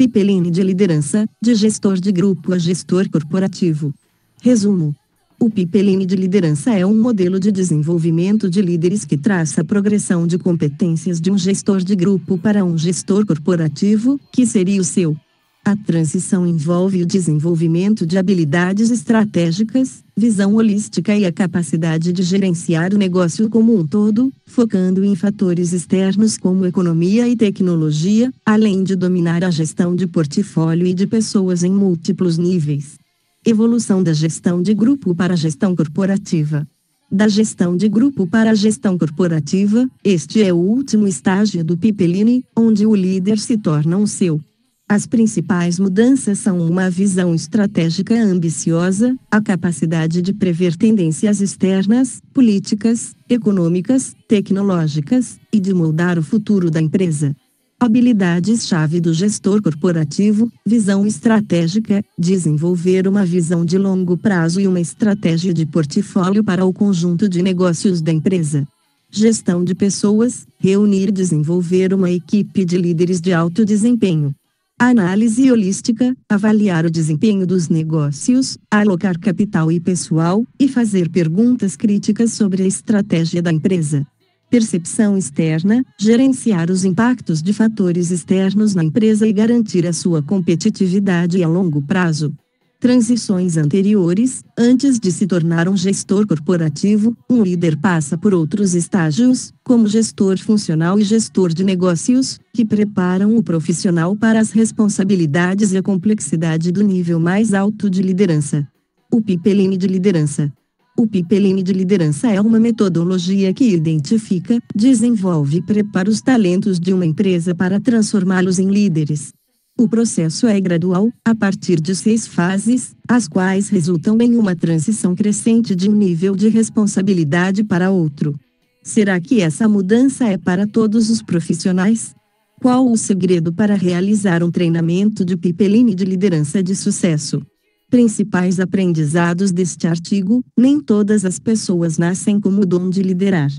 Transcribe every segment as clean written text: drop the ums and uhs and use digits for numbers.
Pipeline de liderança, de gestor de grupo a gestor corporativo. Resumo. O Pipeline de liderança é um modelo de desenvolvimento de líderes que traça a progressão de competências de um gestor de grupo para um gestor corporativo, que seria o seu. A transição envolve o desenvolvimento de habilidades estratégicas, visão holística e a capacidade de gerenciar o negócio como um todo, focando em fatores externos como economia e tecnologia, além de dominar a gestão de portfólio e de pessoas em múltiplos níveis. Evolução da gestão de grupo para a gestão corporativa. Da gestão de grupo para a gestão corporativa, este é o último estágio do Pipeline, onde o líder se torna um seu. As principais mudanças são uma visão estratégica ambiciosa, a capacidade de prever tendências externas, políticas, econômicas, tecnológicas, e de moldar o futuro da empresa. Habilidades-chave do gestor corporativo: visão estratégica, desenvolver uma visão de longo prazo e uma estratégia de portfólio para o conjunto de negócios da empresa. Gestão de pessoas, reunir e desenvolver uma equipe de líderes de alto desempenho. Análise holística, avaliar o desempenho dos negócios, alocar capital e pessoal, e fazer perguntas críticas sobre a estratégia da empresa. Percepção externa, gerenciar os impactos de fatores externos na empresa e garantir a sua competitividade a longo prazo. Transições anteriores: antes de se tornar um gestor corporativo, um líder passa por outros estágios, como gestor funcional e gestor de negócios, que preparam o profissional para as responsabilidades e a complexidade do nível mais alto de liderança. O Pipeline de liderança. O Pipeline de liderança é uma metodologia que identifica, desenvolve e prepara os talentos de uma empresa para transformá-los em líderes. O processo é gradual, a partir de 6 fases, as quais resultam em uma transição crescente de um nível de responsabilidade para outro. Será que essa mudança é para todos os profissionais? Qual o segredo para realizar um treinamento de Pipeline de liderança de sucesso? Principais aprendizados deste artigo: nem todas as pessoas nascem com o dom de liderar.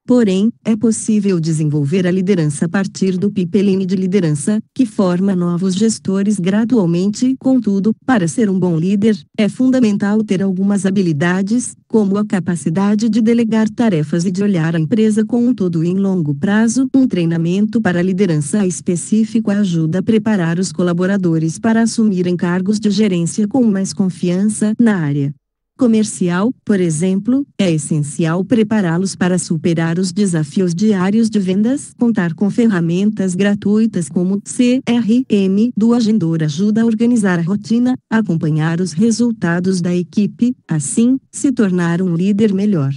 Porém, é possível desenvolver a liderança a partir do Pipeline de liderança, que forma novos gestores gradualmente. Contudo, para ser um bom líder, é fundamental ter algumas habilidades, como a capacidade de delegar tarefas e de olhar a empresa como um todo em longo prazo. Um treinamento para a liderança específico ajuda a preparar os colaboradores para assumirem cargos de gerência com mais confiança na área comercial, por exemplo. É essencial prepará-los para superar os desafios diários de vendas. Contar com ferramentas gratuitas como CRM do Agendor ajuda a organizar a rotina, acompanhar os resultados da equipe, assim, se tornar um líder melhor.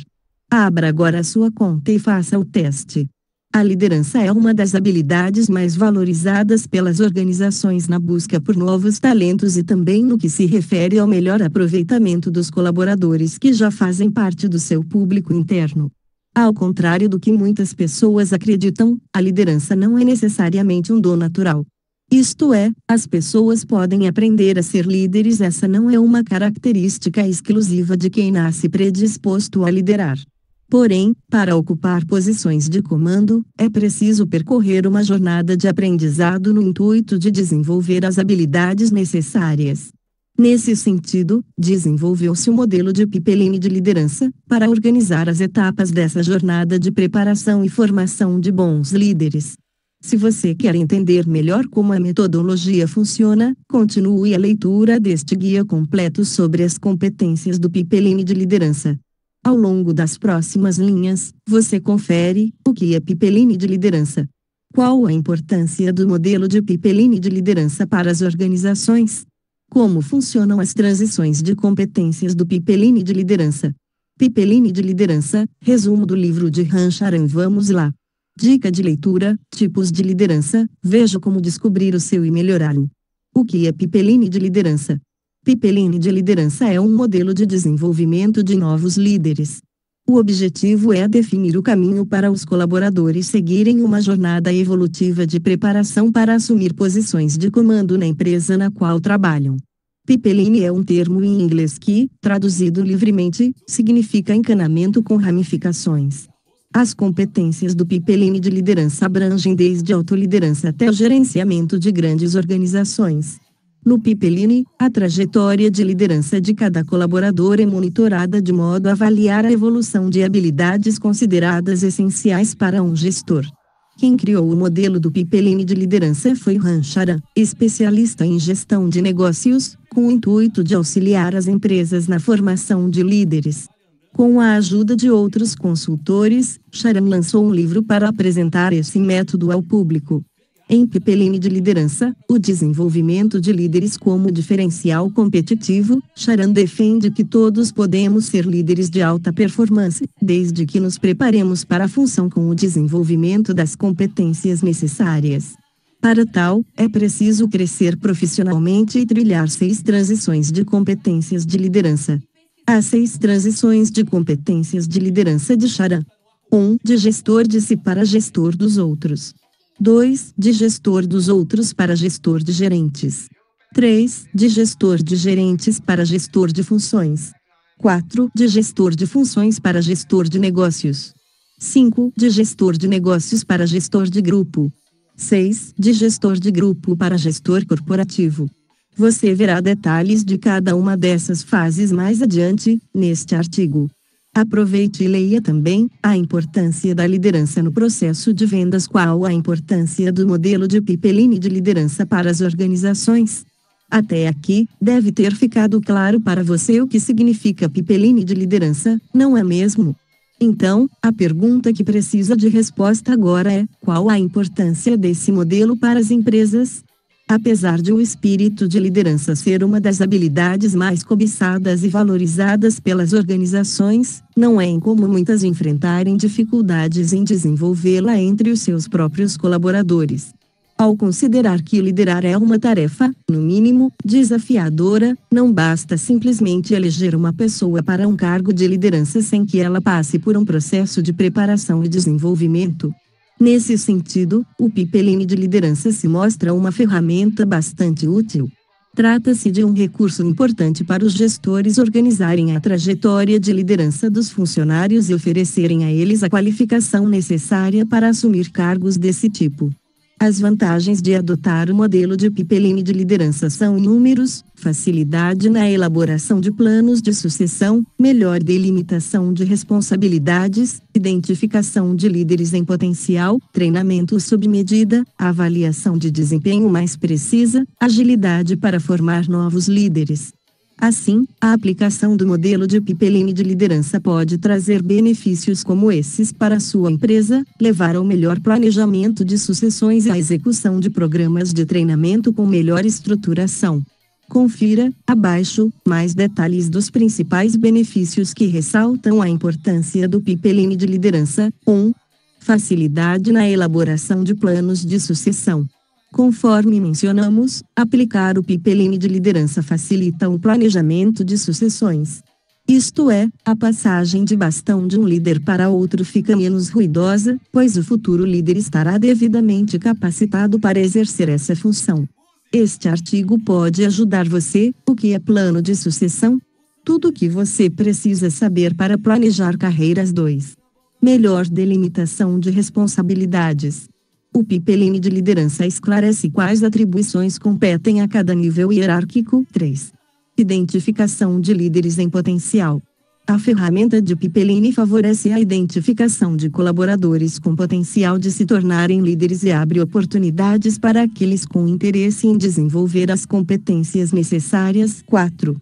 Abra agora a sua conta e faça o teste. A liderança é uma das habilidades mais valorizadas pelas organizações na busca por novos talentos e também no que se refere ao melhor aproveitamento dos colaboradores que já fazem parte do seu público interno. Ao contrário do que muitas pessoas acreditam, a liderança não é necessariamente um dom natural. Isto é, as pessoas podem aprender a ser líderes. Essa não é uma característica exclusiva de quem nasce predisposto a liderar. Porém, para ocupar posições de comando, é preciso percorrer uma jornada de aprendizado no intuito de desenvolver as habilidades necessárias. Nesse sentido, desenvolveu-se o modelo de Pipeline de liderança, para organizar as etapas dessa jornada de preparação e formação de bons líderes. Se você quer entender melhor como a metodologia funciona, continue a leitura deste guia completo sobre as competências do Pipeline de liderança. Ao longo das próximas linhas, você confere o que é Pipeline de liderança. Qual a importância do modelo de Pipeline de liderança para as organizações? Como funcionam as transições de competências do Pipeline de liderança? Pipeline de liderança, resumo do livro de Rancharan. Vamos lá. Dica de leitura: tipos de liderança, veja como descobrir o seu e melhorá-lo. O que é Pipeline de liderança? Pipeline de liderança é um modelo de desenvolvimento de novos líderes. O objetivo é definir o caminho para os colaboradores seguirem uma jornada evolutiva de preparação para assumir posições de comando na empresa na qual trabalham. Pipeline é um termo em inglês que, traduzido livremente, significa encanamento com ramificações. As competências do Pipeline de liderança abrangem desde a autoliderança até o gerenciamento de grandes organizações. No Pipeline, a trajetória de liderança de cada colaborador é monitorada de modo a avaliar a evolução de habilidades consideradas essenciais para um gestor. Quem criou o modelo do Pipeline de liderança foi Ram Charan, especialista em gestão de negócios, com o intuito de auxiliar as empresas na formação de líderes. Com a ajuda de outros consultores, Charan lançou um livro para apresentar esse método ao público. Em Pipeline de liderança, o desenvolvimento de líderes como diferencial competitivo, Charan defende que todos podemos ser líderes de alta performance, desde que nos preparemos para a função com o desenvolvimento das competências necessárias. Para tal, é preciso crescer profissionalmente e trilhar 6 transições de competências de liderança. As 6 transições de competências de liderança de Charan. 1. De gestor de si para gestor dos outros. 2. De gestor dos outros para gestor de gerentes. 3. De gestor de gerentes para gestor de funções. 4. De gestor de funções para gestor de negócios. 5. De gestor de negócios para gestor de grupo. 6. De gestor de grupo para gestor corporativo. Você verá detalhes de cada uma dessas fases mais adiante, neste artigo. Aproveite e leia também a importância da liderança no processo de vendas, qual a importância do modelo de Pipeline de liderança para as organizações. Até aqui, deve ter ficado claro para você o que significa Pipeline de liderança, não é mesmo? Então, a pergunta que precisa de resposta agora é: qual a importância desse modelo para as empresas? Apesar de o espírito de liderança ser uma das habilidades mais cobiçadas e valorizadas pelas organizações, não é incomum muitas enfrentarem dificuldades em desenvolvê-la entre os seus próprios colaboradores. Ao considerar que liderar é uma tarefa, no mínimo, desafiadora, não basta simplesmente eleger uma pessoa para um cargo de liderança sem que ela passe por um processo de preparação e desenvolvimento. Nesse sentido, o Pipeline de liderança se mostra uma ferramenta bastante útil. Trata-se de um recurso importante para os gestores organizarem a trajetória de liderança dos funcionários e oferecerem a eles a qualificação necessária para assumir cargos desse tipo. As vantagens de adotar o modelo de Pipeline de liderança são inúmeros: facilidade na elaboração de planos de sucessão, melhor delimitação de responsabilidades, identificação de líderes em potencial, treinamento sob medida, avaliação de desempenho mais precisa, agilidade para formar novos líderes. Assim, a aplicação do modelo de Pipeline de liderança pode trazer benefícios como esses para a sua empresa, levar ao melhor planejamento de sucessões e à execução de programas de treinamento com melhor estruturação. Confira, abaixo, mais detalhes dos principais benefícios que ressaltam a importância do Pipeline de liderança. 1. Facilidade na elaboração de planos de sucessão. Conforme mencionamos, aplicar o Pipeline de liderança facilita o planejamento de sucessões. Isto é, a passagem de bastão de um líder para outro fica menos ruidosa, pois o futuro líder estará devidamente capacitado para exercer essa função. Este artigo pode ajudar você. O que é plano de sucessão? Tudo o que você precisa saber para planejar carreiras. 2. Melhor delimitação de responsabilidades. O Pipeline de liderança esclarece quais atribuições competem a cada nível hierárquico. 3. Identificação de líderes em potencial. A ferramenta de Pipeline favorece a identificação de colaboradores com potencial de se tornarem líderes e abre oportunidades para aqueles com interesse em desenvolver as competências necessárias. 4.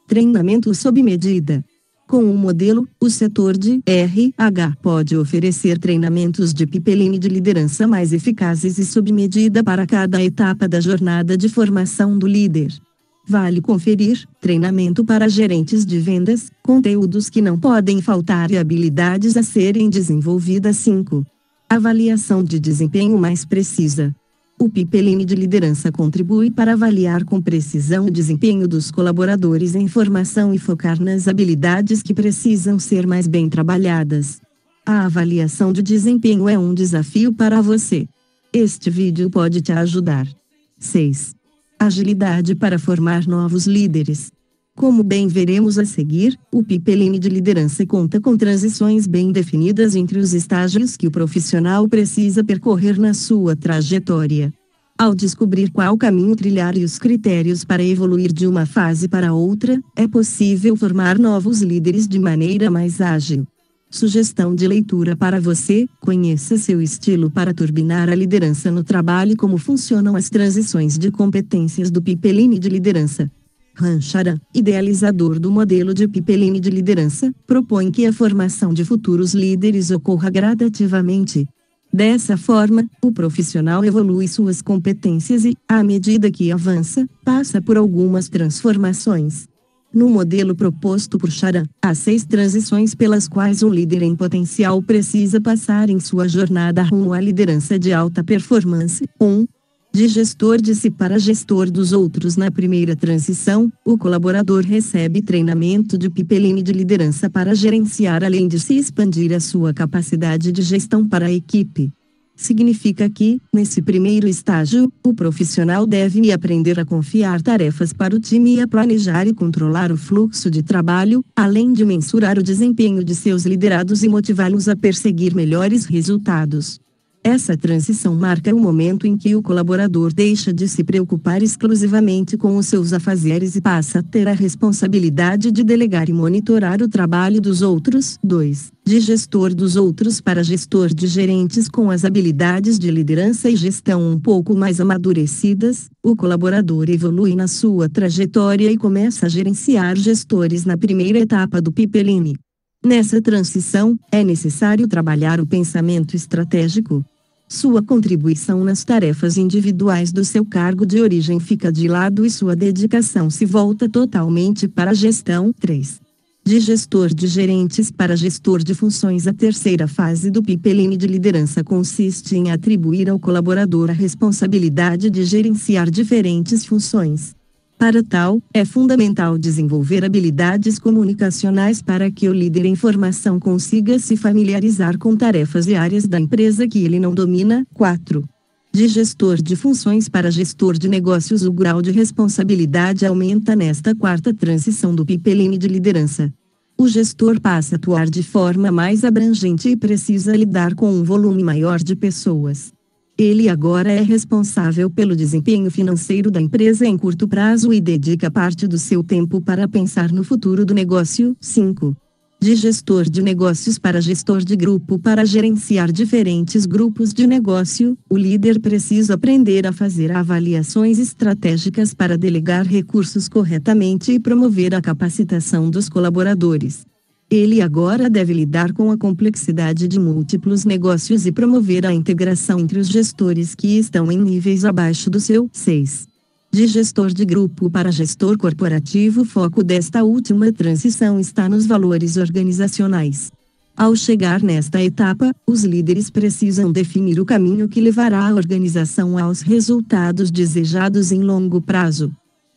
Treinamento sob medida. Com o modelo, o setor de RH pode oferecer treinamentos de Pipeline de liderança mais eficazes e sob medida para cada etapa da jornada de formação do líder. Vale conferir: treinamento para gerentes de vendas, conteúdos que não podem faltar e habilidades a serem desenvolvidas. 5. Avaliação de desempenho mais precisa. O Pipeline de liderança contribui para avaliar com precisão o desempenho dos colaboradores em formação e focar nas habilidades que precisam ser mais bem trabalhadas. A avaliação de desempenho é um desafio para você. Este vídeo pode te ajudar. 6. Agilidade para formar novos líderes. Como bem veremos a seguir, o pipeline de liderança conta com transições bem definidas entre os estágios que o profissional precisa percorrer na sua trajetória. Ao descobrir qual caminho trilhar e os critérios para evoluir de uma fase para outra, é possível formar novos líderes de maneira mais ágil. Sugestão de leitura para você: conheça seu estilo para turbinar a liderança no trabalho e como funcionam as transições de competências do pipeline de liderança. Rancharan, idealizador do modelo de pipeline de liderança, propõe que a formação de futuros líderes ocorra gradativamente. Dessa forma, o profissional evolui suas competências e, à medida que avança, passa por algumas transformações. No modelo proposto por Charan, há 6 transições pelas quais um líder em potencial precisa passar em sua jornada rumo à liderança de alta performance. 1. De gestor de si para gestor dos outros. Na primeira transição, o colaborador recebe treinamento de pipeline de liderança para gerenciar além de se expandir a sua capacidade de gestão para a equipe. Significa que, nesse primeiro estágio, o profissional deve aprender a confiar tarefas para o time e a planejar e controlar o fluxo de trabalho, além de mensurar o desempenho de seus liderados e motivá-los a perseguir melhores resultados. Essa transição marca o momento em que o colaborador deixa de se preocupar exclusivamente com os seus afazeres e passa a ter a responsabilidade de delegar e monitorar o trabalho dos outros. 2. De gestor dos outros para gestor de gerentes. Com as habilidades de liderança e gestão um pouco mais amadurecidas, o colaborador evolui na sua trajetória e começa a gerenciar gestores na primeira etapa do pipeline. Nessa transição, é necessário trabalhar o pensamento estratégico. Sua contribuição nas tarefas individuais do seu cargo de origem fica de lado e sua dedicação se volta totalmente para a gestão. 3. De gestor de gerentes para gestor de funções. A terceira fase do pipeline de liderança consiste em atribuir ao colaborador a responsabilidade de gerenciar diferentes funções. Para tal, é fundamental desenvolver habilidades comunicacionais para que o líder em formação consiga se familiarizar com tarefas e áreas da empresa que ele não domina. 4. De gestor de funções para gestor de negócios. O grau de responsabilidade aumenta nesta quarta transição do pipeline de liderança. O gestor passa a atuar de forma mais abrangente e precisa lidar com um volume maior de pessoas. Ele agora é responsável pelo desempenho financeiro da empresa em curto prazo e dedica parte do seu tempo para pensar no futuro do negócio. 5. De gestor de negócios para gestor de grupo. Para gerenciar diferentes grupos de negócio, o líder precisa aprender a fazer avaliações estratégicas para delegar recursos corretamente e promover a capacitação dos colaboradores. Ele agora deve lidar com a complexidade de múltiplos negócios e promover a integração entre os gestores que estão em níveis abaixo do seu. 6. De gestor de grupo para gestor corporativo. O foco desta última transição está nos valores organizacionais. Ao chegar nesta etapa, os líderes precisam definir o caminho que levará a organização aos resultados desejados em longo prazo.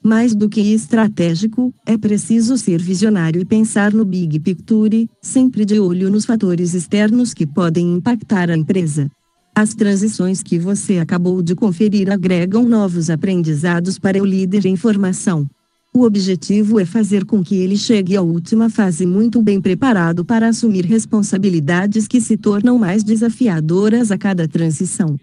Mais do que estratégico, é preciso ser visionário e pensar no big picture, sempre de olho nos fatores externos que podem impactar a empresa. As transições que você acabou de conferir agregam novos aprendizados para o líder em formação. O objetivo é fazer com que ele chegue à última fase muito bem preparado para assumir responsabilidades que se tornam mais desafiadoras a cada transição.